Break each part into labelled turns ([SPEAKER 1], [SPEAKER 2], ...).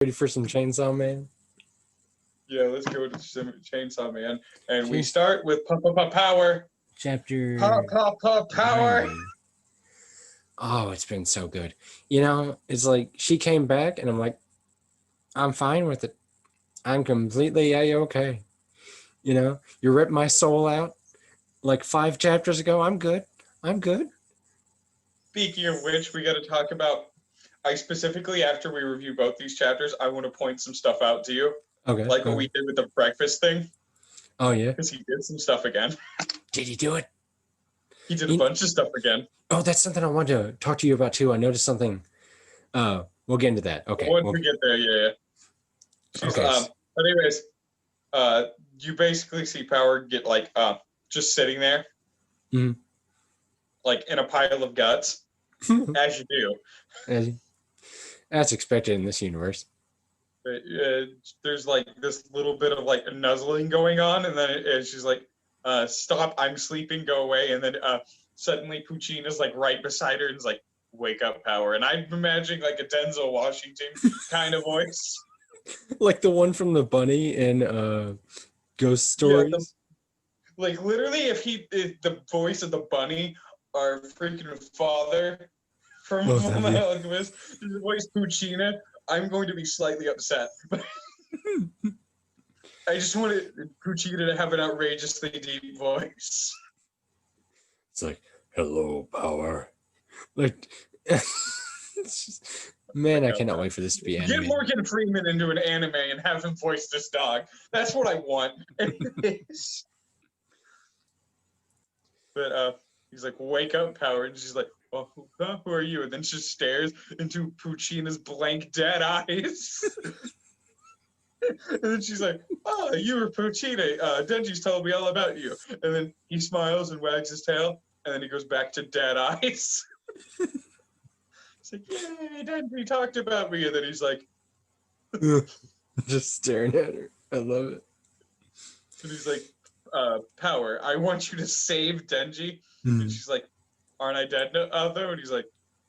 [SPEAKER 1] Ready for some Chainsaw Man?
[SPEAKER 2] Yeah, let's go to Chainsaw Man. And we
[SPEAKER 1] Chains-
[SPEAKER 2] start with Power.
[SPEAKER 1] Chapter
[SPEAKER 2] Power.
[SPEAKER 1] 9. Oh, it's been so good. You know, it's like she came back and I'm like, I'm fine with it. I'm completely A-okay. You know, you ripped my soul out like 5 chapters ago. I'm good. I'm good.
[SPEAKER 2] Speaking of which, we got to talk about. I specifically, after we review both these chapters, I want to point some stuff out to you.
[SPEAKER 1] Okay.
[SPEAKER 2] Like what we did with the breakfast thing.
[SPEAKER 1] Oh, yeah?
[SPEAKER 2] Because he did some stuff again.
[SPEAKER 1] Did he do it?
[SPEAKER 2] He did a bunch of stuff again.
[SPEAKER 1] Oh, that's something I wanted to talk to you about, too. I noticed something. We'll get into that. Okay.
[SPEAKER 2] Once we get there, yeah.
[SPEAKER 1] Okay.
[SPEAKER 2] But anyways, you basically see Power get like just sitting there, like in a pile of guts, as you do.
[SPEAKER 1] That's expected in this universe.
[SPEAKER 2] But, there's like this little bit of like nuzzling going on, and then she's like, "Stop! I'm sleeping. Go away!" And then suddenly Puccina's like right beside her and is like, "Wake up, Power!" And I'm imagining like a Denzel Washington kind of voice.
[SPEAKER 1] Like the one from the bunny in Ghost Stories.
[SPEAKER 2] Yeah, like literally, if the voice of the bunny, our freaking father from The Alchemist, his voice Puccina, I'm going to be slightly upset. I just wanted Puccina to have an outrageously deep voice.
[SPEAKER 1] It's like, hello, Power. Like, man, I cannot wait for this to be animated.
[SPEAKER 2] Get Morgan Freeman into an anime and have him voice this dog. That's what I want. But he's like, "Wake up, Power," and she's like, "Well, who are you?" And then she stares into Puccina's blank dead eyes. And then she's like, "Oh, you were Puccina. Denji's told me all about you." And then he smiles and wags his tail, and then he goes back to dead eyes. It's like, "Yay, Denji talked about me." And then he's like,
[SPEAKER 1] just staring at her. I love it.
[SPEAKER 2] And he's like, "Power, I want you to save Denji." And she's like, "Aren't I dead though?" And he's like,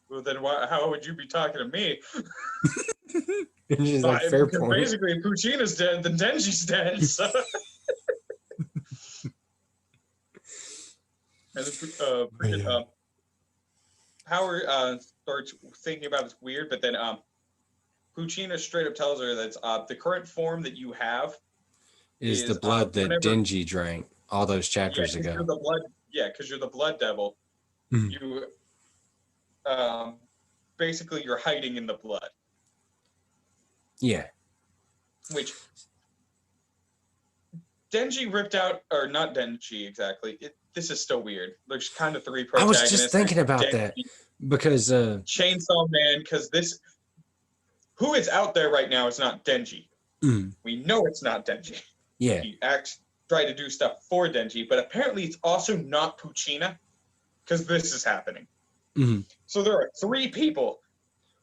[SPEAKER 2] "Well, then how would you be talking to me?"
[SPEAKER 1] And she's like, "Fair point."
[SPEAKER 2] Basically, if Puccina's dead, then Denji's dead. So. And then Power starts thinking about it's weird, but then Puccina straight up tells her that the current form that you have
[SPEAKER 1] is the blood that Denji drank all those chapters ago.
[SPEAKER 2] Because you're the blood devil. You basically you're hiding in the blood.
[SPEAKER 1] Yeah.
[SPEAKER 2] Which Denji ripped out, or not Denji exactly. This is still weird. There's kind of 3 protagonists.
[SPEAKER 1] I was just thinking about that because
[SPEAKER 2] Chainsaw Man, because who is out there right now is not Denji. We know it's not Denji.
[SPEAKER 1] Yeah.
[SPEAKER 2] He tried to do stuff for Denji, but apparently it's also not Puccina, because this is happening. So there are 3 people.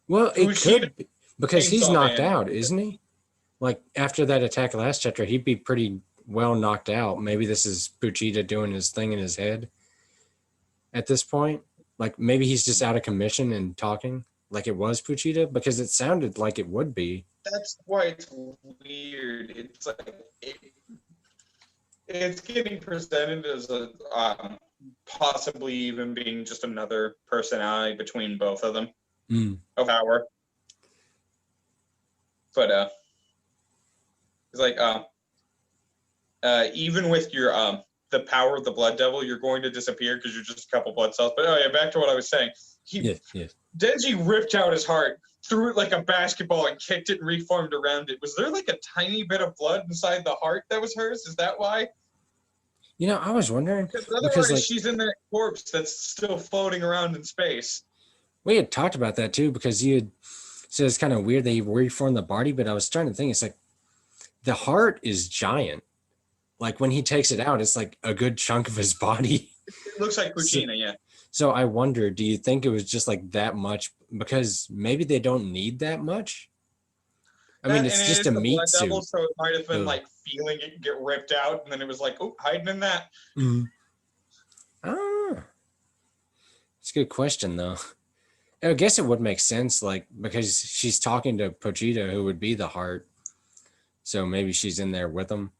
[SPEAKER 1] Well, it could be, because he's knocked out, isn't he? Like after that attack last chapter, he'd be pretty well knocked out. Maybe this is Puccina doing his thing in his head at this point. Like maybe he's just out of commission and talking like it was Puccina, because it sounded like it would be.
[SPEAKER 2] That's why it's weird. It's like it's getting presented as a possibly even being just another personality between both of them of Power. But it's like even with your the power of the blood devil, you're going to disappear because you're just a couple blood cells. But back to what I was saying.
[SPEAKER 1] Yes.
[SPEAKER 2] Denji ripped out his heart, threw it like a basketball, and kicked it and reformed around it. Was there like a tiny bit of blood inside the heart that was hers? Is that why?
[SPEAKER 1] You know, I was wondering.
[SPEAKER 2] Otherwise, like, she's in that corpse that's still floating around in space.
[SPEAKER 1] We had talked about that too, because you had said it's kind of weird they reformed the body, but I was trying to think, it's like the heart is giant. Like when he takes it out, it's like a good chunk of his body.
[SPEAKER 2] It looks like Puccina, yeah.
[SPEAKER 1] So I wonder, do you think it was just like that much? Because maybe they don't need that much. I mean, it's just a meat suit.
[SPEAKER 2] Devil, so it might have been like feeling it get ripped out, and then it was like, oh, hiding in that.
[SPEAKER 1] Ah, it's a good question though. I guess it would make sense, like, because she's talking to Pochita, who would be the heart. So maybe she's in there with him.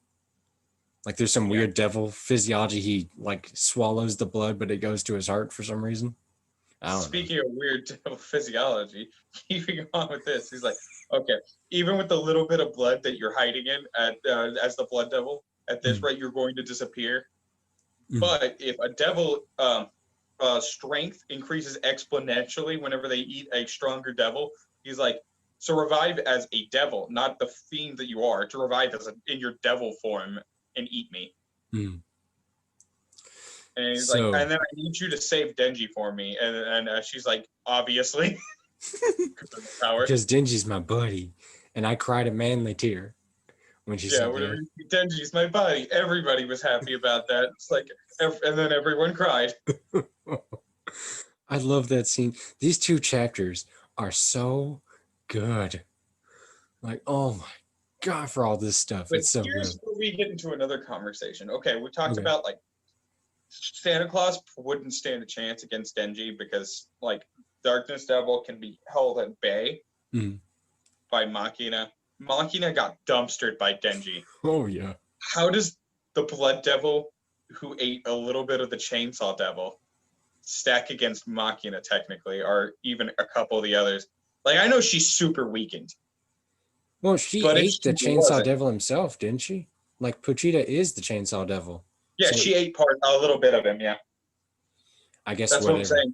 [SPEAKER 1] Like, there's some
[SPEAKER 2] Yeah.
[SPEAKER 1] weird devil physiology. He like swallows the blood, but it goes to his heart for some reason. I don't know.
[SPEAKER 2] Speaking of weird devil physiology, keeping on with this, he's like, okay, even with the little bit of blood that you're hiding in as the blood devil, at this rate, you're going to disappear. But if a devil strength increases exponentially whenever they eat a stronger devil, he's like, so revive as a devil, not the fiend that you are. To revive in your devil form and eat me.
[SPEAKER 1] Mm.
[SPEAKER 2] And he's like,
[SPEAKER 1] So,
[SPEAKER 2] and then I need you to save Denji for me. And she's like, obviously, power.
[SPEAKER 1] because Denji's my buddy, and I cried a manly tear when she
[SPEAKER 2] Yeah,
[SPEAKER 1] said
[SPEAKER 2] whatever.
[SPEAKER 1] that.
[SPEAKER 2] Denji's my buddy. Everybody was happy about that. It's like, and then everyone cried.
[SPEAKER 1] I love that scene. These 2 chapters are so good. Like, oh my god, for all this stuff,
[SPEAKER 2] But
[SPEAKER 1] it's so
[SPEAKER 2] here's
[SPEAKER 1] good.
[SPEAKER 2] where we get into another conversation. Okay, we talked
[SPEAKER 1] Okay.
[SPEAKER 2] about like Santa Claus wouldn't stand a chance against Denji because like Darkness Devil can be held at bay by Machina. Machina got dumpstered by Denji.
[SPEAKER 1] Oh yeah.
[SPEAKER 2] How does the Blood Devil, who ate a little bit of the Chainsaw Devil, stack against Machina technically, or even a couple of the others? Like I know she's super weakened.
[SPEAKER 1] Well, she
[SPEAKER 2] But if
[SPEAKER 1] ate the
[SPEAKER 2] she
[SPEAKER 1] Chainsaw
[SPEAKER 2] wasn't,
[SPEAKER 1] Devil himself, didn't she? Like, Pochita is the Chainsaw Devil.
[SPEAKER 2] yeah,
[SPEAKER 1] So
[SPEAKER 2] she ate a little bit of him. Yeah,
[SPEAKER 1] I guess
[SPEAKER 2] that's what I'm
[SPEAKER 1] whatever.
[SPEAKER 2] saying.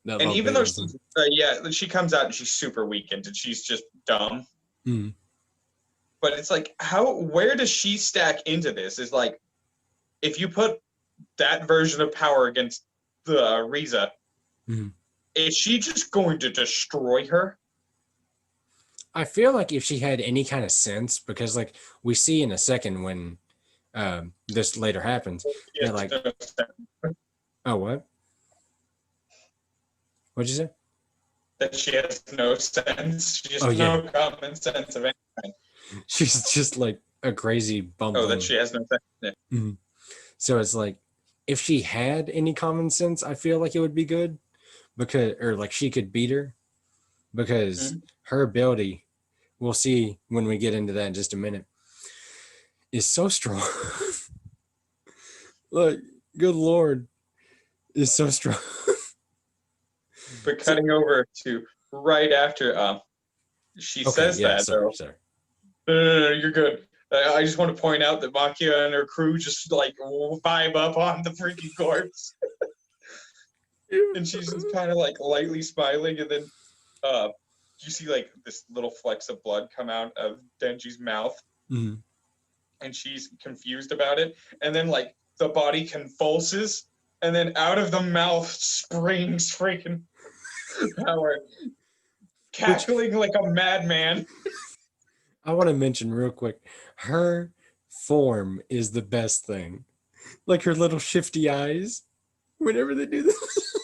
[SPEAKER 1] That
[SPEAKER 2] And
[SPEAKER 1] little
[SPEAKER 2] even
[SPEAKER 1] bit
[SPEAKER 2] though
[SPEAKER 1] was
[SPEAKER 2] she's, yeah, she comes out and she's super weakened and she's just dumb.
[SPEAKER 1] Mm.
[SPEAKER 2] But it's like, where does she stack into this? Is like, if you put that version of power against the Riza, is she just going to destroy her?
[SPEAKER 1] I feel like if she had any kind of sense, because like we see in a second when this later happens, that like, oh what? What'd you say?
[SPEAKER 2] That she has no sense. She has
[SPEAKER 1] Oh yeah,
[SPEAKER 2] no common sense of anything.
[SPEAKER 1] she's just like a crazy bumbling.
[SPEAKER 2] Oh, that she has no sense. Yeah.
[SPEAKER 1] So it's like, if she had any common sense, I feel like it would be good, because, or like she could beat her, because her ability, we'll see when we get into that in just a minute, is so strong. Like, good Lord, is so strong.
[SPEAKER 2] But cutting over to right after she says that,
[SPEAKER 1] sorry.
[SPEAKER 2] No, you're good. I just want to point out that Makia and her crew just like vibe up on the freaking corpse. And she's just kind of like lightly smiling, and then you see like this little flecks of blood come out of Denji's mouth. And she's confused about it. And then like the body convulses, and then out of the mouth springs freaking power, cackling like a madman.
[SPEAKER 1] I want to mention real quick, her form is the best thing. Like her little shifty eyes whenever they do this.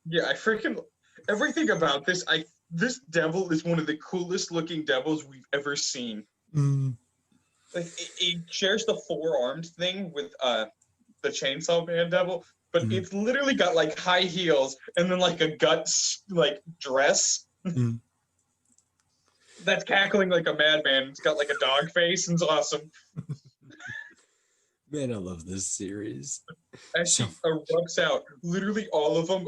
[SPEAKER 2] Yeah, I freaking everything about this. This devil is one of the coolest looking devils we've ever seen. Like it shares the four-armed thing with the Chainsaw Man devil, but it's literally got like high heels and then like a guts like dress. That's cackling like a madman. It's got like a dog face and it's awesome.
[SPEAKER 1] Man, I love this series.
[SPEAKER 2] As she erupts out, literally all of them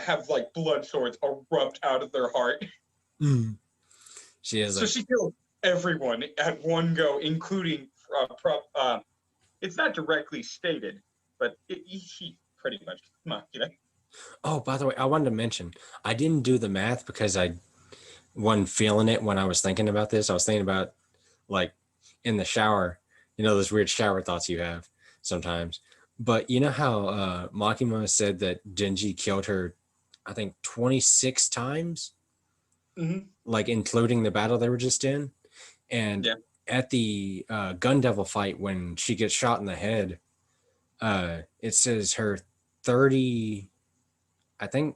[SPEAKER 2] have like blood swords erupt out of their heart.
[SPEAKER 1] She has.
[SPEAKER 2] So she killed everyone at one go, including it's not directly stated, but he pretty much, you know.
[SPEAKER 1] Oh, by the way, I wanted to mention, I didn't do the math because I wasn't feeling it when I was thinking about this. I was thinking about like in the shower, you know, those weird shower thoughts you have sometimes. But you know how Makima said that Denji killed her, I think 26 times, like including the battle they were just in. And at the Gun Devil fight, when she gets shot in the head, it says her 30, I think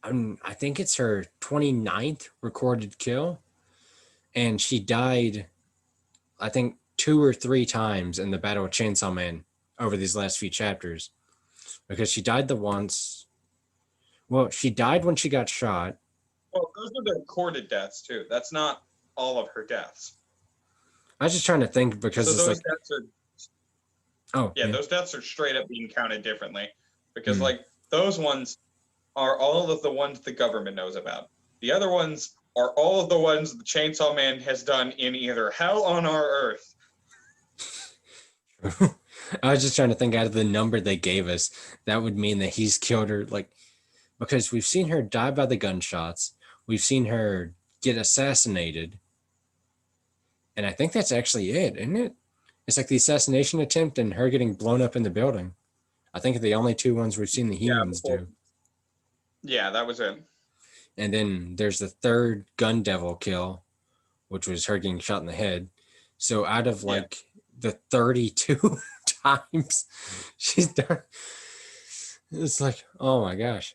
[SPEAKER 1] it's her 29th recorded kill. And she died, I think, 2 or 3 times in the Battle of Chainsaw Man over these last few chapters. Because she died the once Well, she died when she got shot.
[SPEAKER 2] Well, those are the recorded deaths too. That's not all of her deaths.
[SPEAKER 1] I was just trying to think because
[SPEAKER 2] So
[SPEAKER 1] it's
[SPEAKER 2] those
[SPEAKER 1] like,
[SPEAKER 2] deaths are
[SPEAKER 1] oh,
[SPEAKER 2] yeah,
[SPEAKER 1] yeah.
[SPEAKER 2] those deaths are straight up being counted differently because
[SPEAKER 1] Mm.
[SPEAKER 2] like those ones are all of the ones the government knows about. The other ones are all of the ones the Chainsaw Man has done in either hell on our earth.
[SPEAKER 1] I was just trying to think out of the number they gave us, that would mean that he's killed her. Like, because we've seen her die by the gunshots, we've seen her get assassinated, and I think that's actually it, isn't it? It's like the assassination attempt and her getting blown up in the building. I think the only two ones we've seen the
[SPEAKER 2] Yeah,
[SPEAKER 1] humans do.
[SPEAKER 2] Yeah, that was it.
[SPEAKER 1] And then there's the third gun devil kill, which was her getting shot in the head. So out of like the 32 times she's done, it's like, oh my gosh.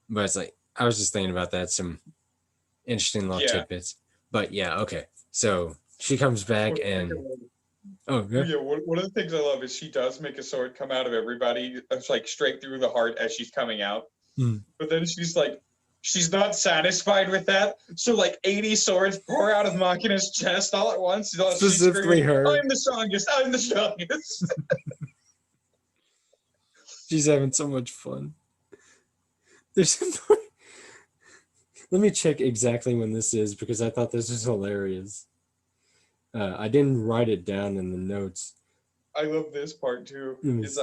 [SPEAKER 1] But it's like, I was just thinking about that, some interesting little tidbits. But yeah, okay. So she comes back and oh yeah.
[SPEAKER 2] Yeah, one of the things I love is she does make a sword come out of everybody. It's like straight through the heart as she's coming out. But then she's like, she's not satisfied with that. So like 80 swords pour out of Machina's chest all at once.
[SPEAKER 1] Specifically her.
[SPEAKER 2] I'm the strongest. I'm the strongest.
[SPEAKER 1] She's having so much fun. There's let me check exactly when this is because I thought this was hilarious. I didn't write it down in the notes.
[SPEAKER 2] I love this part too. Is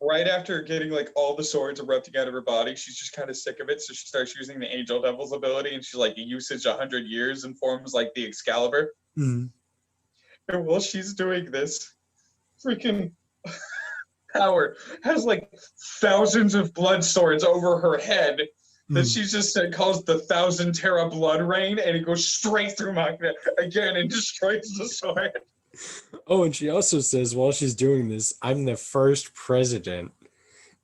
[SPEAKER 2] right after getting like all the swords erupting out of her body, she's just kind of sick of it, so she starts using the Angel Devil's ability, and she's like usage 100 years and forms like the Excalibur. And while she's doing this, freaking Power has like thousands of blood swords over her head that she just calls the 1,000 Terra blood rain, and it goes straight through Machina again and destroys the sword.
[SPEAKER 1] Oh, and she also says while she's doing this, I'm the first president.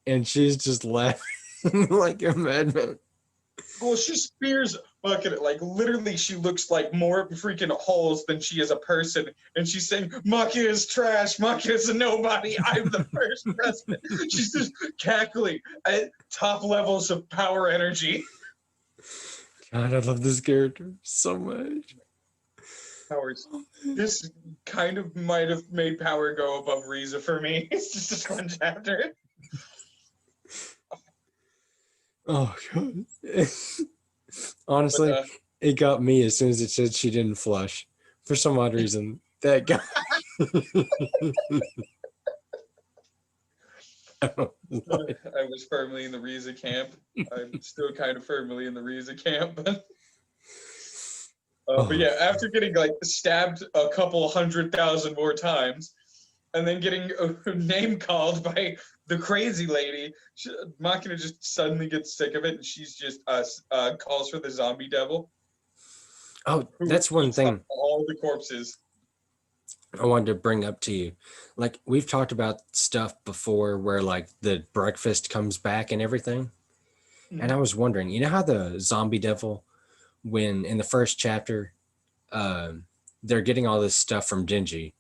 [SPEAKER 1] And she's just laughing like a madman.
[SPEAKER 2] Well, she spears Machina. Like, literally, she looks like more freaking holes than she is a person. And she's saying, Machina is trash. Machina is a nobody. I'm the first president. She's just cackling at top levels of power energy.
[SPEAKER 1] God, I love this character so much.
[SPEAKER 2] Powers. This kind of might have made Power go above Riza for me. It's just this one chapter.
[SPEAKER 1] Oh god. Honestly, it got me as soon as it said she didn't flush. For some odd reason, that guy.
[SPEAKER 2] I was firmly in the Riza camp. I'm still kind of firmly in the Riza camp. But yeah, after getting like stabbed a couple 100,000 more times, and then getting name called by the crazy lady, Machina just suddenly gets sick of it, and she's just calls for the zombie devil.
[SPEAKER 1] Oh, that's one thing.
[SPEAKER 2] All the corpses.
[SPEAKER 1] I wanted to bring up to you. Like, we've talked about stuff before where like the breakfast comes back and everything. And I was wondering, you know how the zombie devil, when in the first chapter, they're getting all this stuff from Denji,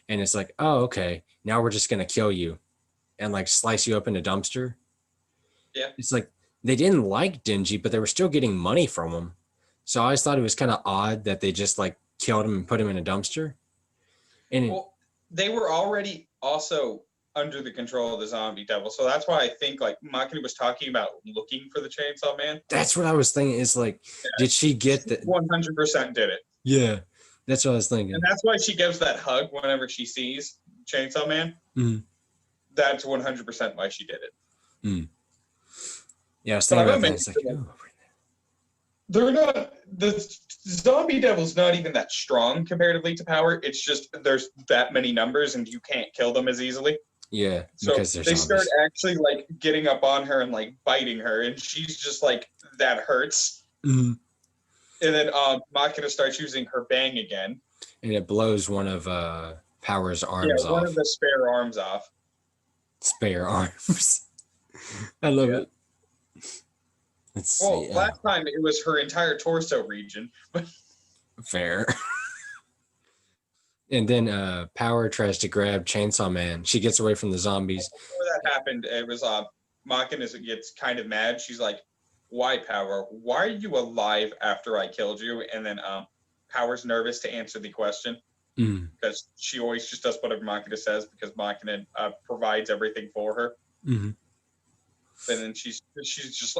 [SPEAKER 1] and it's like, oh, okay, now we're just gonna kill you and like slice you up in a dumpster.
[SPEAKER 2] Yeah.
[SPEAKER 1] It's like they didn't like Denji, but they were still getting money from him. So I always thought it was kind of odd that they just like killed him and put him in a dumpster. And
[SPEAKER 2] well, they were already also under the control of the zombie devil, so that's why I think like Machina was talking about looking for the Chainsaw Man.
[SPEAKER 1] That's what I was thinking. It's like, did she get that?
[SPEAKER 2] 100% did it.
[SPEAKER 1] Yeah, that's what I was thinking.
[SPEAKER 2] And that's why she gives that hug whenever she sees Chainsaw Man. That's 100% why she did it.
[SPEAKER 1] Yeah, I was thinking about that. It's like,
[SPEAKER 2] they're not, the zombie devil's not even that strong comparatively to Power. It's just there's that many numbers and you can't kill them as easily.
[SPEAKER 1] Yeah,
[SPEAKER 2] so
[SPEAKER 1] because
[SPEAKER 2] they start actually like getting up on her and like biting her, and she's just like, that hurts. And then Machina starts using her bang again,
[SPEAKER 1] and it blows one of Power's arms off.
[SPEAKER 2] One of the spare arms off.
[SPEAKER 1] Spare arms. I love it. Let's see.
[SPEAKER 2] Last time it was her entire torso region.
[SPEAKER 1] Fair. And then Power tries to grab Chainsaw Man. She gets away from the zombies.
[SPEAKER 2] Before that happened, it was Machina gets kind of mad. She's like, "Why, Power? Why are you alive after I killed you?" And then Power's nervous to answer the question because she always just does whatever Machina says because Machina provides everything for her.
[SPEAKER 1] Mm-hmm.
[SPEAKER 2] And then she's just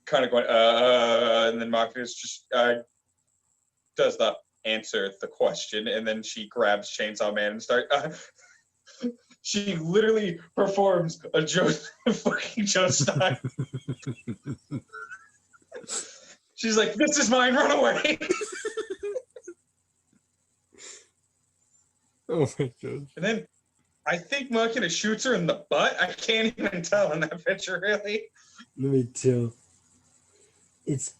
[SPEAKER 2] kind of going, and then Machina just does the answer the question, and then she grabs Chainsaw Man and she literally performs a fucking Joestar. She's like, "This is mine, run away!"
[SPEAKER 1] Oh my god!
[SPEAKER 2] And then I think Machina shoots her in the butt. I can't even tell in that picture, really.
[SPEAKER 3] Let me tell.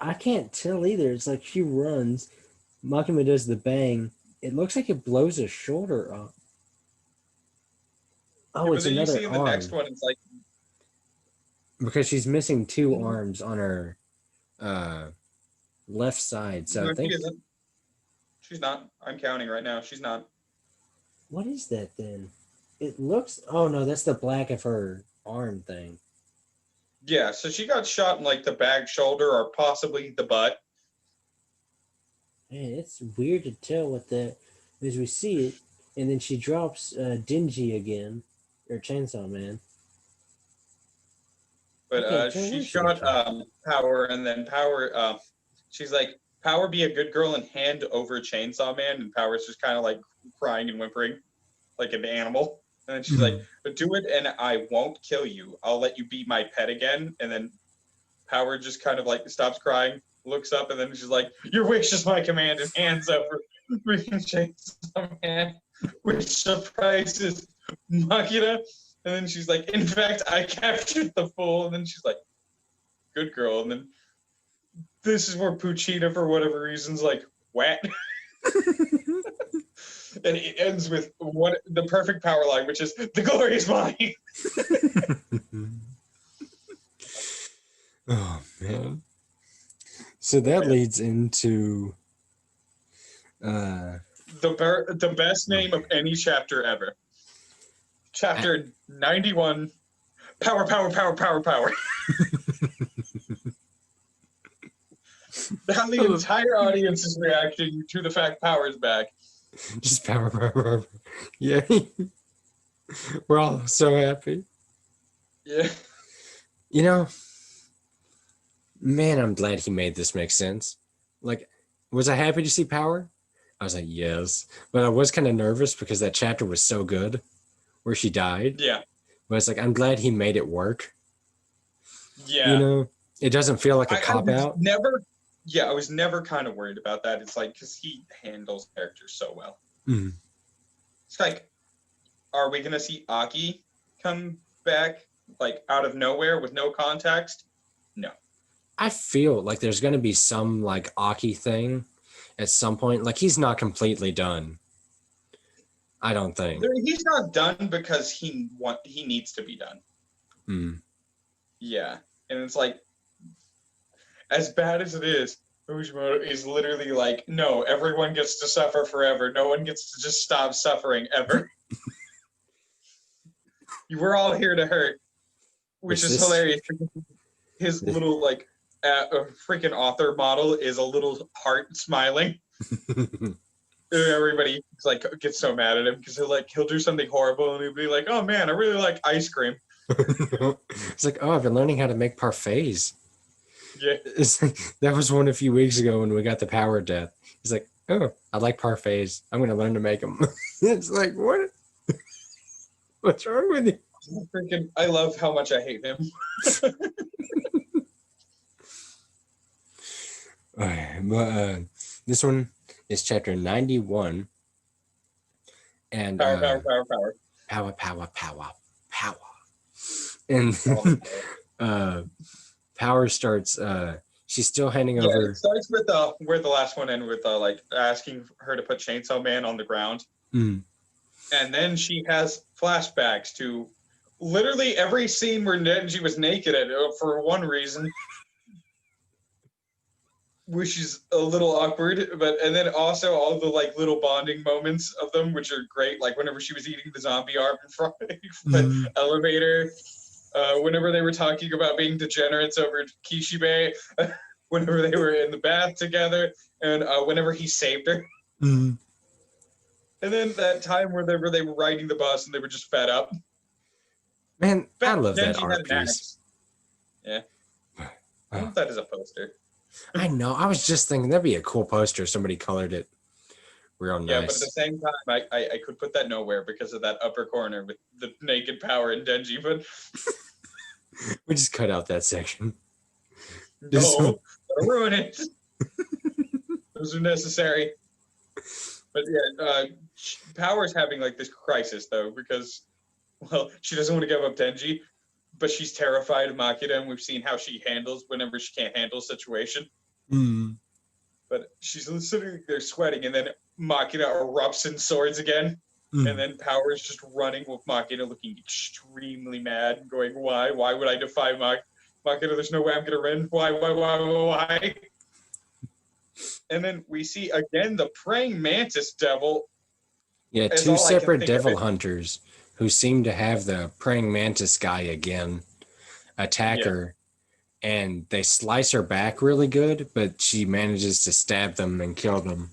[SPEAKER 3] I can't tell either. It's like she runs. Makima does the bang. It looks like it blows her shoulder up. Oh,
[SPEAKER 2] Yeah,
[SPEAKER 3] it's
[SPEAKER 2] but then
[SPEAKER 3] another
[SPEAKER 2] you see in the
[SPEAKER 3] arm.
[SPEAKER 2] next one, it's like
[SPEAKER 1] Because she's missing 2 arms on her left side. So
[SPEAKER 2] no,
[SPEAKER 1] I think
[SPEAKER 2] she isn't. She's not. I'm counting right now. She's not.
[SPEAKER 3] What is that then? It looks. Oh no, that's the black of her arm thing.
[SPEAKER 2] Yeah, so she got shot in like the back shoulder or possibly the butt.
[SPEAKER 3] Man, it's weird to tell what that. As we see it, and then she drops Dingy again, or Chainsaw Man.
[SPEAKER 2] But
[SPEAKER 3] Okay, so
[SPEAKER 2] she
[SPEAKER 3] where's
[SPEAKER 2] shot
[SPEAKER 3] she?
[SPEAKER 2] Power, and then Power. She's like, "Power, be a good girl and hand over Chainsaw Man," and Power's just kind of like crying and whimpering, like an animal. And then she's like, "But do it, and I won't kill you. I'll let you be my pet again." And then Power just kind of like stops crying, looks up, and then she's like, "Your wish is my command," and hands over freaking Chainsaw Man, which surprises Machina. And then she's like, "In fact, I captured the fool." And then she's like, "Good girl." And then this is where Pochita, for whatever reason's like, "Wet." And it ends with the perfect power line, which is, "The glory is mine."
[SPEAKER 1] Oh man! So that leads into
[SPEAKER 2] The best name of any chapter ever. Chapter 91. Power, power, power, power, power. How the entire audience is reacting to the fact Power's back.
[SPEAKER 1] just power, power, power. Yeah, we're all so happy.
[SPEAKER 2] Yeah.
[SPEAKER 1] You know, man, I'm glad he made this make sense. Like, was I happy to see Power? I was like, yes. But I was kind of nervous because that chapter was so good where she died.
[SPEAKER 2] Yeah.
[SPEAKER 1] But it's like, I'm glad he made it work.
[SPEAKER 2] Yeah.
[SPEAKER 1] You know, it doesn't feel like a
[SPEAKER 2] I
[SPEAKER 1] cop-out.
[SPEAKER 2] I was never kind of worried about that. It's like, because he handles characters so well.
[SPEAKER 1] Mhm.
[SPEAKER 2] It's like, are we going to see Aki come back, like, out of nowhere with no context? No.
[SPEAKER 1] I feel like there's going to be some, like, Aki thing at some point. Like, he's not completely done. I don't think.
[SPEAKER 2] He's not done because he needs to be done.
[SPEAKER 1] Mm.
[SPEAKER 2] Yeah. And it's like, as bad as it is, Ujimoto is literally like, no, everyone gets to suffer forever. No one gets to just stop suffering ever. We're all here to hurt, which is hilarious. His little, like, freaking author model is a little heart smiling. Everybody like gets so mad at him because he'll do something horrible and he'll be like, "Oh man, I really like ice cream."
[SPEAKER 1] It's like, oh, I've been learning how to make parfaits.
[SPEAKER 2] Yeah.
[SPEAKER 1] It's like, that was one a few weeks ago when we got the power death. He's like, oh, I like parfaits. I'm going to learn to make them. It's like, what? What's wrong with you?
[SPEAKER 2] I love how much I hate him.
[SPEAKER 1] Okay, but this one is chapter 91. And
[SPEAKER 2] Power.
[SPEAKER 1] And Power starts she's still handing over.
[SPEAKER 2] It starts with where the last one ended with like asking her to put Chainsaw Man on the ground.
[SPEAKER 1] Mm.
[SPEAKER 2] And then she has flashbacks to literally every scene where Denji was naked for one reason, which is a little awkward. And then also all the like little bonding moments of them, which are great. Like whenever she was eating the zombie arm in front of the elevator, whenever they were talking about being degenerates over Kishibe, whenever they were in the bath together, and whenever he saved her.
[SPEAKER 1] Mm.
[SPEAKER 2] And then that time whenever they were riding the bus and they were just fed up.
[SPEAKER 1] Man, I love that
[SPEAKER 2] Denji
[SPEAKER 1] art
[SPEAKER 2] had an
[SPEAKER 1] piece.
[SPEAKER 2] axe. Yeah. I want that as a poster.
[SPEAKER 1] I know. I was just thinking that'd be a cool poster if somebody colored it real
[SPEAKER 2] Yeah, but at the
[SPEAKER 1] nice.
[SPEAKER 2] same time, I could put that nowhere because of that upper corner with the naked power and Denji, but
[SPEAKER 1] We just cut out that section.
[SPEAKER 2] no, don't ruin it. Those are necessary. But yeah, Power's having like this crisis though, because, well, she doesn't want to give up Denji, but she's terrified of Makita, and we've seen how she handles whenever she can't handle a situation.
[SPEAKER 1] Mm.
[SPEAKER 2] But she's sitting there sweating, and then Makita erupts in swords again.
[SPEAKER 1] Mm.
[SPEAKER 2] And then Power's just running with Makita looking extremely mad, going, why? Why would I defy Makita? There's no way I'm going to win. Why? And then we see again the praying mantis devil.
[SPEAKER 1] Yeah,
[SPEAKER 2] Is
[SPEAKER 1] two
[SPEAKER 2] all I can
[SPEAKER 1] separate
[SPEAKER 2] think of
[SPEAKER 1] devil
[SPEAKER 2] it.
[SPEAKER 1] hunters who seem to have the praying mantis guy again attack
[SPEAKER 2] Yeah.
[SPEAKER 1] her, and they slice her back really good, but she manages to stab them and kill them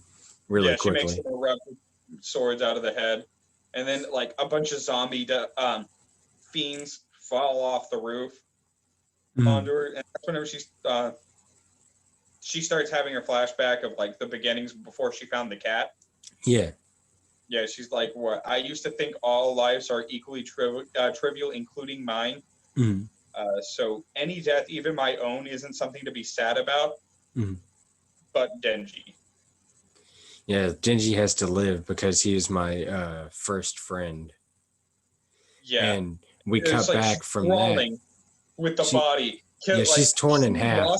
[SPEAKER 1] really
[SPEAKER 2] She makes
[SPEAKER 1] quickly.
[SPEAKER 2] them erupt with swords out of the head. And then like a bunch of zombie fiends fall off the roof
[SPEAKER 1] Mm.
[SPEAKER 2] onto her. And that's whenever she starts having her flashback of like the beginnings before she found the cat.
[SPEAKER 1] Yeah.
[SPEAKER 2] Yeah, she's like, what? I used to think all lives are equally trivial, including mine.
[SPEAKER 1] Mm.
[SPEAKER 2] So any death, even my own, isn't something to be sad about.
[SPEAKER 1] Mm.
[SPEAKER 2] But Denji.
[SPEAKER 1] Yeah, Genji has to live because he is my first friend.
[SPEAKER 2] Yeah.
[SPEAKER 1] And we
[SPEAKER 2] It's
[SPEAKER 1] cut
[SPEAKER 2] like
[SPEAKER 1] back from that.
[SPEAKER 2] sprawling with the body.
[SPEAKER 1] Yeah, she's torn in half.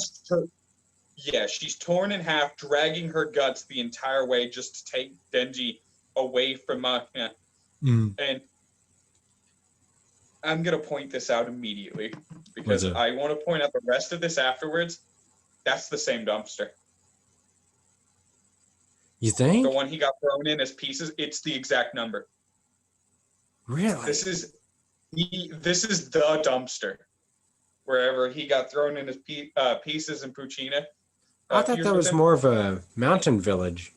[SPEAKER 2] She's torn in half, dragging her guts the entire way just to take Denji away from Makina.
[SPEAKER 1] Mm.
[SPEAKER 2] And I'm going to point this out immediately because
[SPEAKER 1] What's up?
[SPEAKER 2] I want to point out the rest of this afterwards. That's the same dumpster.
[SPEAKER 1] You think?
[SPEAKER 2] The one he got thrown in as pieces, it's the exact number.
[SPEAKER 1] Really?
[SPEAKER 2] This is the dumpster. Wherever he got thrown in his pieces in Puccina.
[SPEAKER 1] I thought that was more of a mountain village.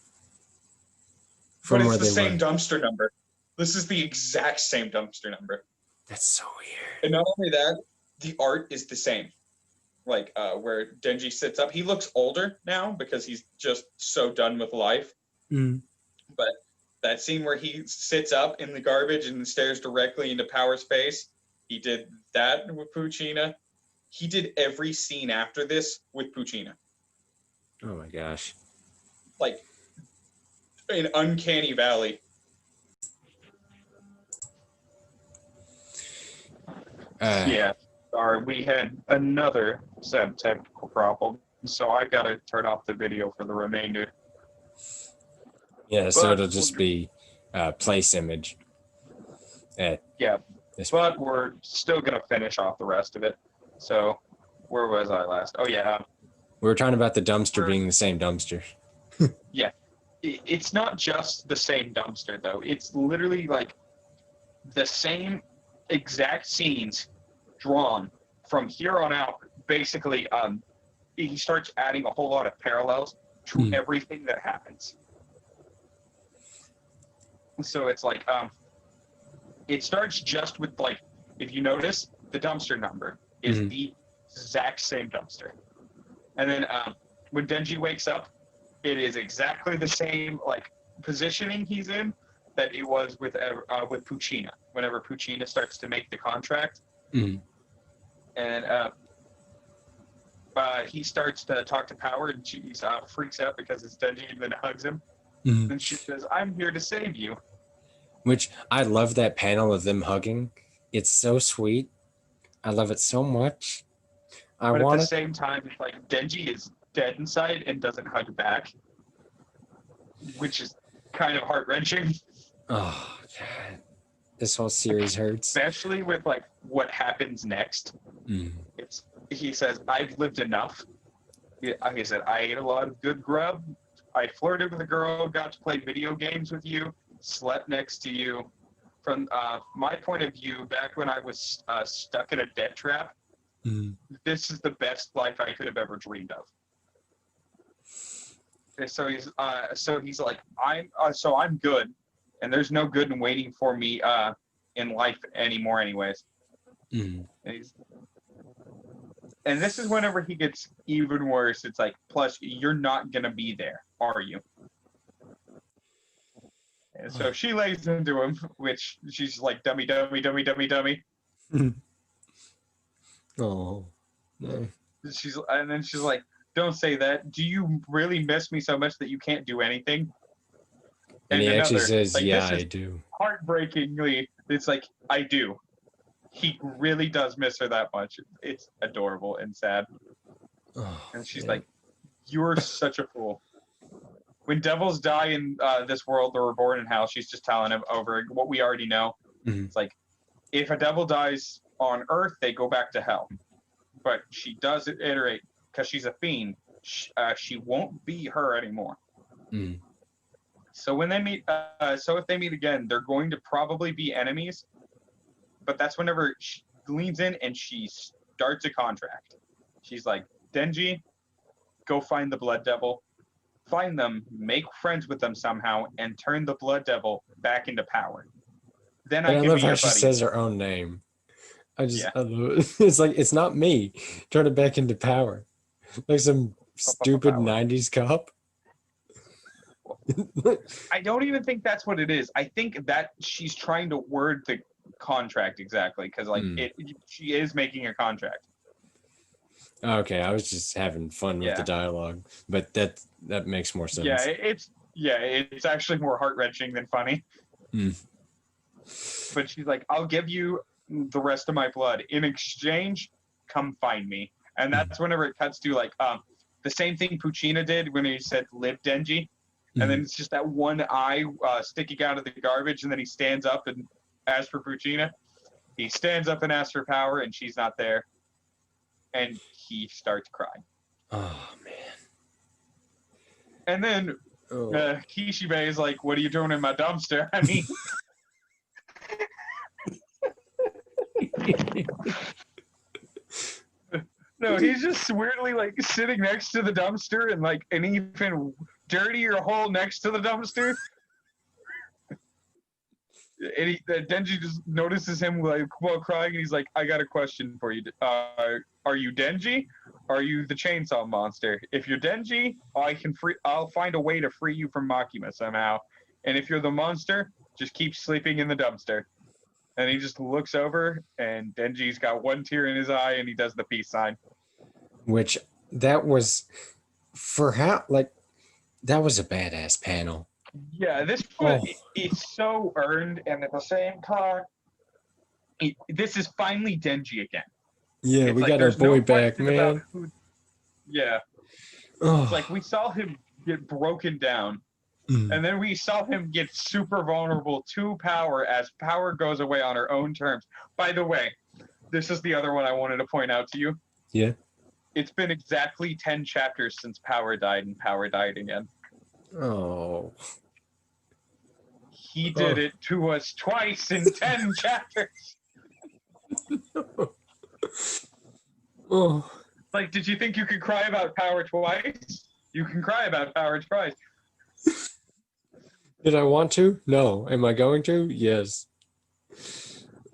[SPEAKER 2] But
[SPEAKER 1] From where
[SPEAKER 2] it's the
[SPEAKER 1] they
[SPEAKER 2] same
[SPEAKER 1] were.
[SPEAKER 2] dumpster number. This is the exact same dumpster number.
[SPEAKER 1] That's so weird.
[SPEAKER 2] And not only that, the art is the same. Like where Denji sits up. He looks older now because he's just so done with life.
[SPEAKER 1] Mm.
[SPEAKER 2] But that scene where he sits up in the garbage and stares directly into Power's face, he did that with Puccina. He did every scene after this with Puccina.
[SPEAKER 1] Oh my gosh.
[SPEAKER 2] Like, in Uncanny Valley.
[SPEAKER 4] Yeah, sorry, we had another set of technical problem, so I gotta turn off the video for the remainder.
[SPEAKER 1] Yeah, so
[SPEAKER 4] But
[SPEAKER 1] it'll just be place image.
[SPEAKER 4] Yeah,
[SPEAKER 1] This
[SPEAKER 4] but we're still gonna finish off the rest of it. So, where was I last? Oh yeah,
[SPEAKER 1] we were talking about the dumpster being the same dumpster.
[SPEAKER 4] it's not just the same dumpster though. It's literally like the same exact scenes drawn from here on out. Basically, he starts adding a whole lot of parallels to everything that happens. So it's like, it starts just with like, if you notice, the dumpster number is the exact same dumpster. And then when Denji wakes up, it is exactly the same like positioning he's in that it was with Puccina. Whenever Puccina starts to make the contract,
[SPEAKER 1] Mm.
[SPEAKER 4] and he starts to talk to Power, and she freaks out because it's Denji, and then hugs him.
[SPEAKER 1] Mm.
[SPEAKER 4] And she says, "I'm here to save you."
[SPEAKER 1] Which I love that panel of them hugging. It's so sweet. I love it so much. I
[SPEAKER 4] But at
[SPEAKER 1] want
[SPEAKER 4] the
[SPEAKER 1] it.
[SPEAKER 4] same time, it's like Denji is dead inside and doesn't hug back, which is kind of heart-wrenching,
[SPEAKER 1] Oh god, this whole series hurts.
[SPEAKER 4] especially with like what happens next.
[SPEAKER 1] Mm.
[SPEAKER 4] He says, "I've lived enough." He said, "I ate a lot of good grub. I flirted with a girl, got to play video games with you, slept next to you. from my point of view, back when I was stuck in a debt trap,
[SPEAKER 1] Mm.
[SPEAKER 4] this is the best life I could have ever dreamed of. And so he's like, I'm good, and there's no good in waiting for me in life anymore, anyways.
[SPEAKER 1] Mm.
[SPEAKER 4] And this is whenever he gets even worse. It's like, plus, you're not gonna be there, are you? And so she lays into him, which she's like, dummy, dummy, dummy, dummy, dummy.
[SPEAKER 1] Oh. No.
[SPEAKER 4] And then she's like, don't say that. Do you really miss me so much that you can't do anything?
[SPEAKER 1] And he actually says,
[SPEAKER 4] like,
[SPEAKER 1] yeah,
[SPEAKER 4] this
[SPEAKER 1] I
[SPEAKER 4] is
[SPEAKER 1] do.
[SPEAKER 4] heartbreakingly, it's like, I do. He really does miss her that much. It's adorable and sad.
[SPEAKER 1] Oh,
[SPEAKER 4] And she's
[SPEAKER 1] man.
[SPEAKER 4] like, you're such a fool. When devils die in this world, they're reborn in hell. She's just telling him over what we already know.
[SPEAKER 1] Mhm.
[SPEAKER 4] It's like, if a devil dies on Earth, they go back to hell. But she does iterate, because she's a fiend. She won't be her anymore.
[SPEAKER 1] Mm.
[SPEAKER 4] So when they meet, if they meet again, they're going to probably be enemies. But that's whenever she leans in and she starts a contract. She's like, Denji, go find the Blood Devil. Find them, make friends with them somehow, and turn the Blood Devil back into power. Then
[SPEAKER 1] And I
[SPEAKER 4] I can
[SPEAKER 1] love
[SPEAKER 4] be
[SPEAKER 1] how
[SPEAKER 4] your
[SPEAKER 1] she
[SPEAKER 4] buddy.
[SPEAKER 1] says her own name. I
[SPEAKER 4] Yeah.
[SPEAKER 1] love it. It's like, it's not me. Turn it back into power. Like some stupid
[SPEAKER 4] Power.
[SPEAKER 1] 90s cop.
[SPEAKER 4] I don't even think that's what it is. I think that she's trying to word the contract exactly, because like she is making a contract.
[SPEAKER 1] Okay, I was just having fun with the
[SPEAKER 4] Yeah.
[SPEAKER 1] dialogue, but that makes more sense.
[SPEAKER 4] Yeah, it's actually more heart-wrenching than funny.
[SPEAKER 1] Mm.
[SPEAKER 4] But she's like, I'll give you the rest of my blood. In exchange, come find me. And that's whenever it cuts to like the same thing Puccina did when he said, live Denji. And then it's just that one eye sticking out of the garbage, and then he stands up and asks for Puccina. He stands up and asks for power, and she's not there. And he starts crying.
[SPEAKER 1] Oh man.
[SPEAKER 4] And then
[SPEAKER 1] Oh.
[SPEAKER 4] Kishibe is like, what are you doing in my dumpster? I mean, no, he's just weirdly like sitting next to the dumpster and like an even dirtier hole next to the dumpster. And Denji just notices him like while crying, and he's like, "I got a question for you. Are you Denji? Are you the chainsaw monster? If you're Denji, I'll find a way to free you from Makima somehow. And if you're the monster, just keep sleeping in the dumpster." And he just looks over, and Denji's got one tear in his eye, and he does the peace sign.
[SPEAKER 1] Which that was for how like that was a badass panel.
[SPEAKER 4] Yeah, this one is so earned, and at the same time, this is finally Denji again.
[SPEAKER 1] Yeah,
[SPEAKER 4] It's
[SPEAKER 1] we
[SPEAKER 4] like,
[SPEAKER 1] got our
[SPEAKER 4] there's no
[SPEAKER 1] boy back,
[SPEAKER 4] question about
[SPEAKER 1] man.
[SPEAKER 4] Yeah,
[SPEAKER 1] Oh.
[SPEAKER 4] it's like we saw him get broken down,
[SPEAKER 1] Mm.
[SPEAKER 4] and then we saw him get super vulnerable to power as power goes away on her own terms. By the way, this is the other one I wanted to point out to you.
[SPEAKER 1] Yeah.
[SPEAKER 4] It's been exactly 10 chapters since Power died, and Power died again.
[SPEAKER 1] Oh.
[SPEAKER 4] He did it to us twice in 10 chapters.
[SPEAKER 1] Oh.
[SPEAKER 4] Like, did you think you could cry about Power twice? You can cry about Power twice.
[SPEAKER 1] Did I want to? No. Am I going to? Yes.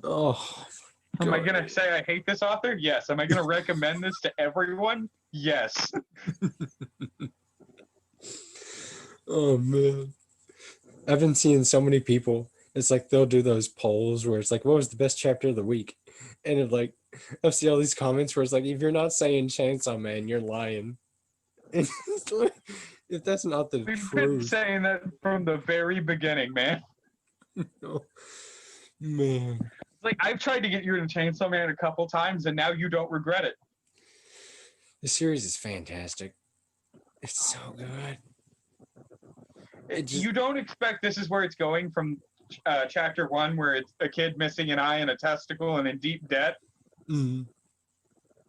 [SPEAKER 1] Oh.
[SPEAKER 4] Am I going to say I hate this author? Yes. Am I going to recommend this to everyone? Yes.
[SPEAKER 1] Oh man. I've been seeing so many people. It's like they'll do those polls where it's like, what was the best chapter of the week? And it like I see all these comments where it's like, if you're not saying Chainsaw Man, you're lying. And it's like, if that's not the
[SPEAKER 4] We've been
[SPEAKER 1] truth.
[SPEAKER 4] saying that from the very beginning, man.
[SPEAKER 1] Oh, man.
[SPEAKER 4] Like, I've tried to get you into Chainsaw Man a couple times, and now you don't regret it.
[SPEAKER 1] The series is fantastic. It's so good.
[SPEAKER 4] You don't expect this is where it's going from chapter 1, where it's a kid missing an eye and a testicle and in deep debt,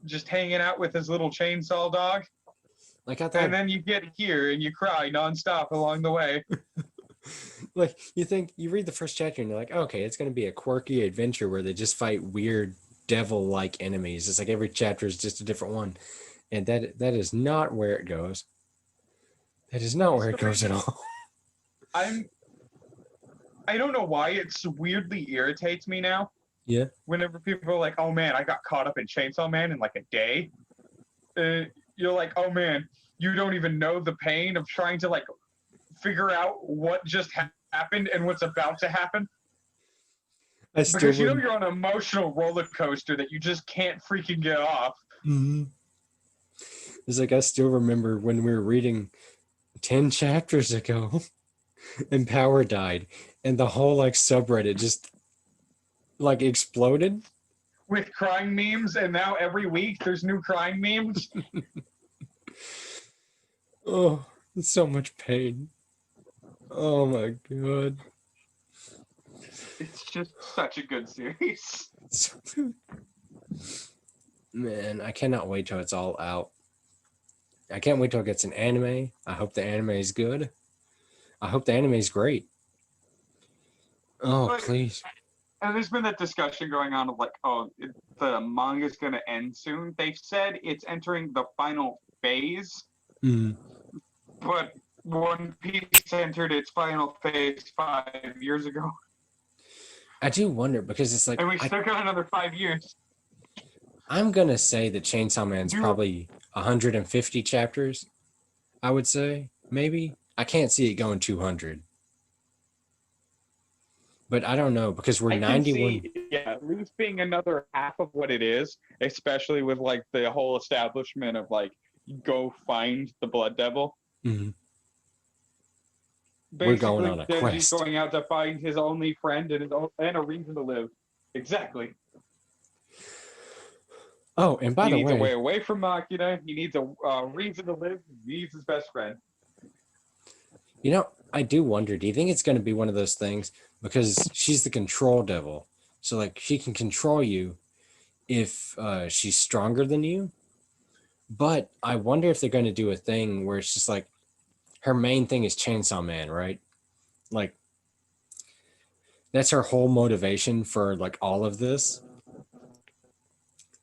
[SPEAKER 4] just hanging out with his little chainsaw dog.
[SPEAKER 1] Like I thought,
[SPEAKER 4] And then you get here and you cry nonstop along the way.
[SPEAKER 1] Like you read the first chapter and you're like, okay, it's gonna be a quirky adventure where they just fight weird devil-like enemies. It's like every chapter is just a different one, and that is not where it goes. That is not where it goes at all.
[SPEAKER 4] I don't know why it weirdly irritates me now.
[SPEAKER 1] Yeah.
[SPEAKER 4] Whenever people are like, "Oh man, I got caught up in Chainsaw Man in like a day," you're like, "Oh man, you don't even know the pain of trying to like figure out what just happened and what's about to happen." Because you know you're on an emotional roller coaster that you just can't freaking get off.
[SPEAKER 1] Mm-hmm. It's like I still remember when we were reading 10 chapters ago and Power died and the whole like subreddit just like exploded
[SPEAKER 4] with crying memes, and now every week there's new crying memes.
[SPEAKER 1] Oh, it's so much pain. Oh my god.
[SPEAKER 4] It's just such a good series.
[SPEAKER 1] Man, I cannot wait till it's all out. I can't wait till it gets an anime. I hope the anime is good. I hope the anime is great. Oh,
[SPEAKER 4] But,
[SPEAKER 1] please.
[SPEAKER 4] And there's been that discussion going on of like, oh, the manga's going to end soon. They've said it's entering the final phase, but One Piece entered its final phase 5 years ago.
[SPEAKER 1] I do wonder because it's like,
[SPEAKER 4] and we still got another 5 years.
[SPEAKER 1] I'm gonna say that Chainsaw Man's probably 150 chapters. I would say maybe. I can't see it going 200. But I don't know because we're 91.
[SPEAKER 4] At least being another half of what it is, especially with like the whole establishment of like go find the Blood Devil.
[SPEAKER 1] Mm-hmm.
[SPEAKER 4] Basically,
[SPEAKER 1] we're going on a quest.
[SPEAKER 4] He's going out to find his only friend and a reason to live. Exactly.
[SPEAKER 1] Oh, and by the way,
[SPEAKER 4] he needs a way away from Machina. He needs a reason to live. He needs his best friend.
[SPEAKER 1] You know, I do wonder. Do you think it's going to be one of those things because she's the control devil, so like she can control you if she's stronger than you? But I wonder if they're going to do a thing where it's just like her main thing is Chainsaw Man, right? Like that's her whole motivation for like all of this.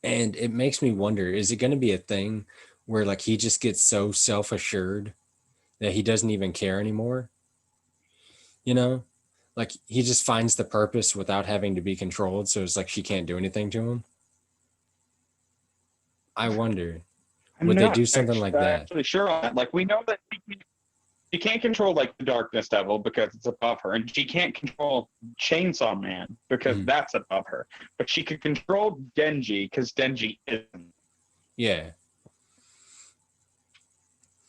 [SPEAKER 1] And it makes me wonder, is it going to be a thing where like he just gets so self-assured that he doesn't even care anymore? You know, like he just finds the purpose without having to be controlled. So it's like she can't do anything to him. I wonder, would they do something like that?
[SPEAKER 4] Actually, sure on that. Like we know that she can't control like the Darkness Devil because it's above her, and she can't control Chainsaw Man because that's above her. But she can control Denji because Denji isn't.
[SPEAKER 1] Yeah.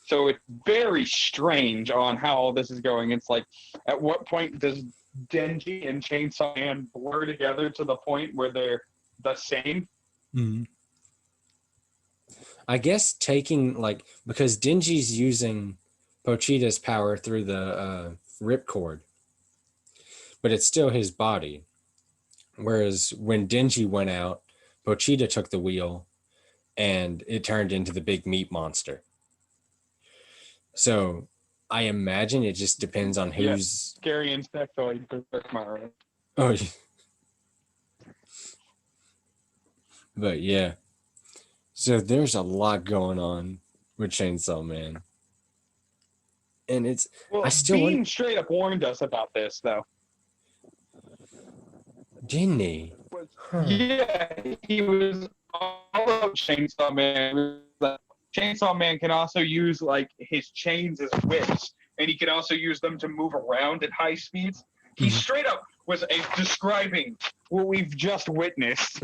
[SPEAKER 4] So it's very strange on how all this is going. It's like, at what point does Denji and Chainsaw Man blur together to the point where they're the same?
[SPEAKER 1] Mm-hmm. I guess taking like because Denji's using Pochita's power through the ripcord, but it's still his body. Whereas when Denji went out, Pochita took the wheel and it turned into the big meat monster. So I imagine it just depends on who's
[SPEAKER 4] scary insectoid.
[SPEAKER 1] Oh, but yeah. So there's a lot going on with Chainsaw Man. And it's
[SPEAKER 4] I still Bean straight up warned us about this though.
[SPEAKER 1] Didn't he?
[SPEAKER 4] Yeah, he was all about Chainsaw Man. Chainsaw Man can also use like his chains as whips, and he can also use them to move around at high speeds. He straight up was describing what we've just witnessed.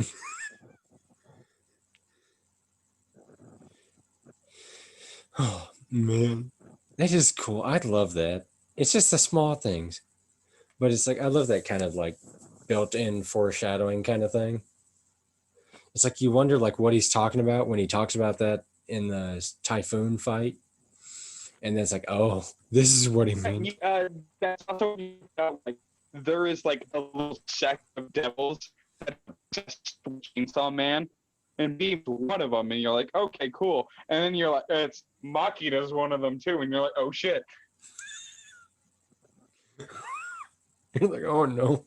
[SPEAKER 1] Oh man, that is cool. I'd love that. It's just the small things, but it's like I love that kind of like built-in foreshadowing kind of thing. It's like you wonder like what he's talking about when he talks about that in the typhoon fight, and then it's like, oh, this is what he meant.
[SPEAKER 4] That's also like there is like a little sect of devils that just Chainsaw Man. And Beam's one of them, and you're like, okay, cool. And then you're like, it's Machina's one of them too, and you're like, oh shit.
[SPEAKER 1] You're like, oh no.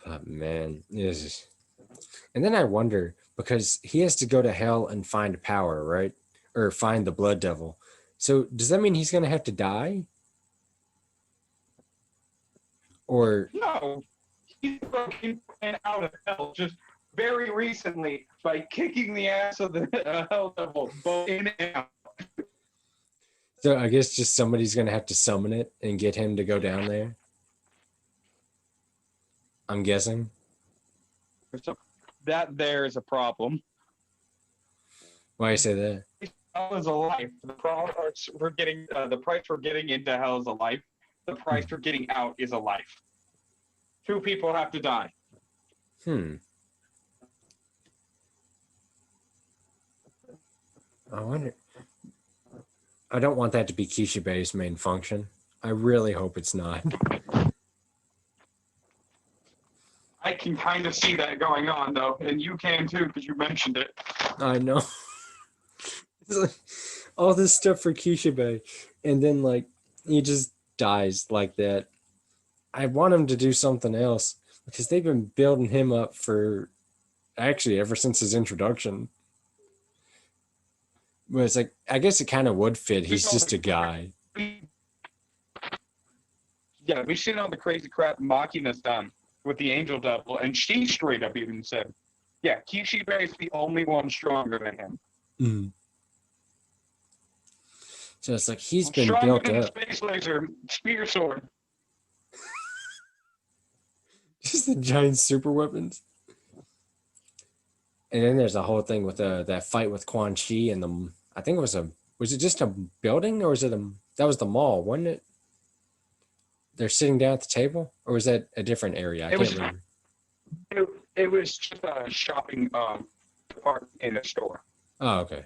[SPEAKER 1] But man, this is... And then I wonder, because he has to go to hell and find power, right? Or find the blood devil. So does that mean he's gonna have to die? Or
[SPEAKER 4] No, he's broken and out of hell just very recently by kicking the ass of the hell devil both in and out.
[SPEAKER 1] so I guess just somebody's gonna have to summon it and get him to go down there. I'm guessing.
[SPEAKER 4] So that there is a problem.
[SPEAKER 1] Why you say that?
[SPEAKER 4] Hell is a life. The price we're getting into hell is a life. The price for getting out is a life. 2 people have to die.
[SPEAKER 1] I wonder. I don't want that to be Kishibe's main function. I really hope it's not.
[SPEAKER 4] I can kind of see that going on, though, and you can too, because you mentioned it.
[SPEAKER 1] I know. It's like all this stuff for Kishibe, and then like he just dies like that. I want him to do something else because they've been building him up for actually ever since his introduction. But it's like I guess it kind of would fit. He's just a guy.
[SPEAKER 4] Yeah, we've seen all the crazy crap Makina's done with the Angel Devil, and she straight up even said, yeah, Kishibe is the only one stronger than him.
[SPEAKER 1] Mm. So it's like he's been
[SPEAKER 4] Stronger
[SPEAKER 1] built
[SPEAKER 4] than
[SPEAKER 1] up.
[SPEAKER 4] Space Laser, Spear Sword.
[SPEAKER 1] Just the giant super weapons. And then there's a whole thing with that fight with Quan Chi and the... I think it was it just a building or was it that was the mall, wasn't it? They're sitting down at the table, or was that a different area? I can't remember.
[SPEAKER 4] It was just a shopping department in a store.
[SPEAKER 1] Oh, okay.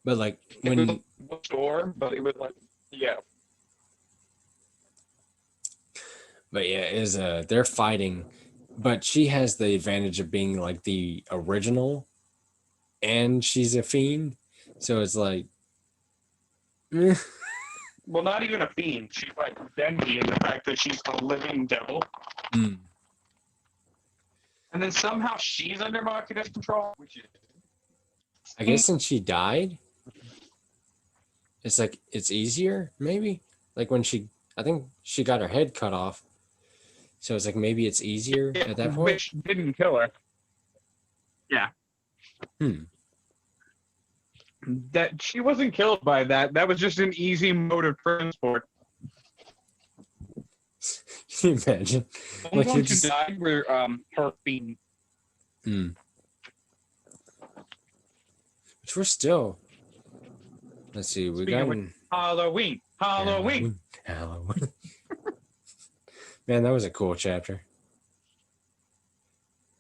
[SPEAKER 1] But like
[SPEAKER 4] It was
[SPEAKER 1] when
[SPEAKER 4] a store, but it was like, yeah.
[SPEAKER 1] But yeah, they're fighting, but she has the advantage of being like the original, and she's a fiend, so it's like, eh.
[SPEAKER 4] Well, not even a fiend. She's like Denji in the fact that she's a living devil.
[SPEAKER 1] Mm.
[SPEAKER 4] And then somehow she's under Makina's control, which is...
[SPEAKER 1] I guess since she died, it's like it's easier, maybe. Like when I think she got her head cut off, so it's like maybe it's easier at that point.
[SPEAKER 4] Which didn't kill her. Yeah. That she wasn't killed by that. That was just an easy mode of transport.
[SPEAKER 1] Can you imagine?
[SPEAKER 4] The
[SPEAKER 1] Like
[SPEAKER 4] only ones
[SPEAKER 1] just...
[SPEAKER 4] who died were her fiend.
[SPEAKER 1] Which we're still. Let's see. We got
[SPEAKER 4] Halloween.
[SPEAKER 1] Halloween. Man, that was a cool chapter.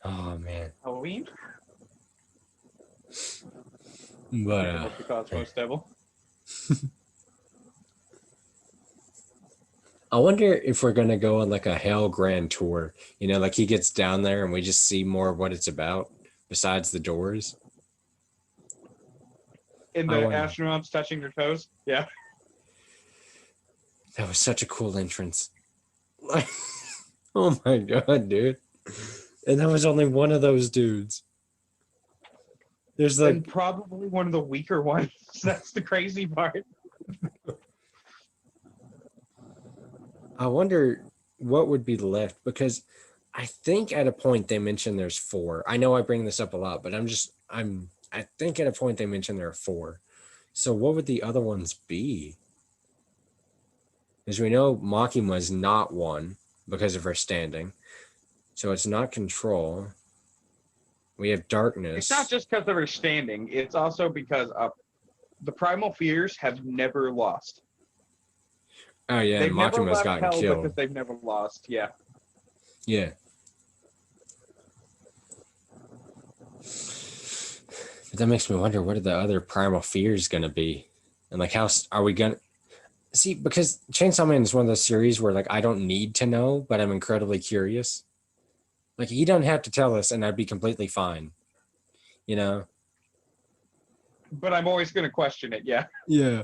[SPEAKER 1] Oh man.
[SPEAKER 4] Halloween.
[SPEAKER 1] But
[SPEAKER 4] The Cosmos Devil.
[SPEAKER 1] I wonder if we're gonna go on like a Hell Grand Tour. You know, like he gets down there and we just see more of what it's about besides the doors.
[SPEAKER 4] And the astronauts touching their toes. Yeah.
[SPEAKER 1] That was such a cool entrance. Like, oh my god, dude! And that was only one of those dudes. There's like
[SPEAKER 4] And probably one of the weaker ones. That's the crazy part.
[SPEAKER 1] I wonder what would be left, because I think at a point they mentioned there's 4. I know I bring this up a lot, but I think at a point they mentioned there are 4. So what would the other ones be? As we know, Makima is not one because of her standing. So it's not control. We have darkness.
[SPEAKER 4] It's not just because of her standing. It's also because the Primal Fears have never lost.
[SPEAKER 1] Oh yeah,
[SPEAKER 4] They've never
[SPEAKER 1] Makima's
[SPEAKER 4] left
[SPEAKER 1] gotten
[SPEAKER 4] hell
[SPEAKER 1] killed.
[SPEAKER 4] because they've never lost. Yeah.
[SPEAKER 1] Yeah. But that makes me wonder, what are the other primal fears going to be? And like, how are we going to see? Because Chainsaw Man is one of those series where like, I don't need to know, but I'm incredibly curious. Like, he don't have to tell us and I'd be completely fine. You know?
[SPEAKER 4] But I'm always going to question it. Yeah.
[SPEAKER 1] Yeah.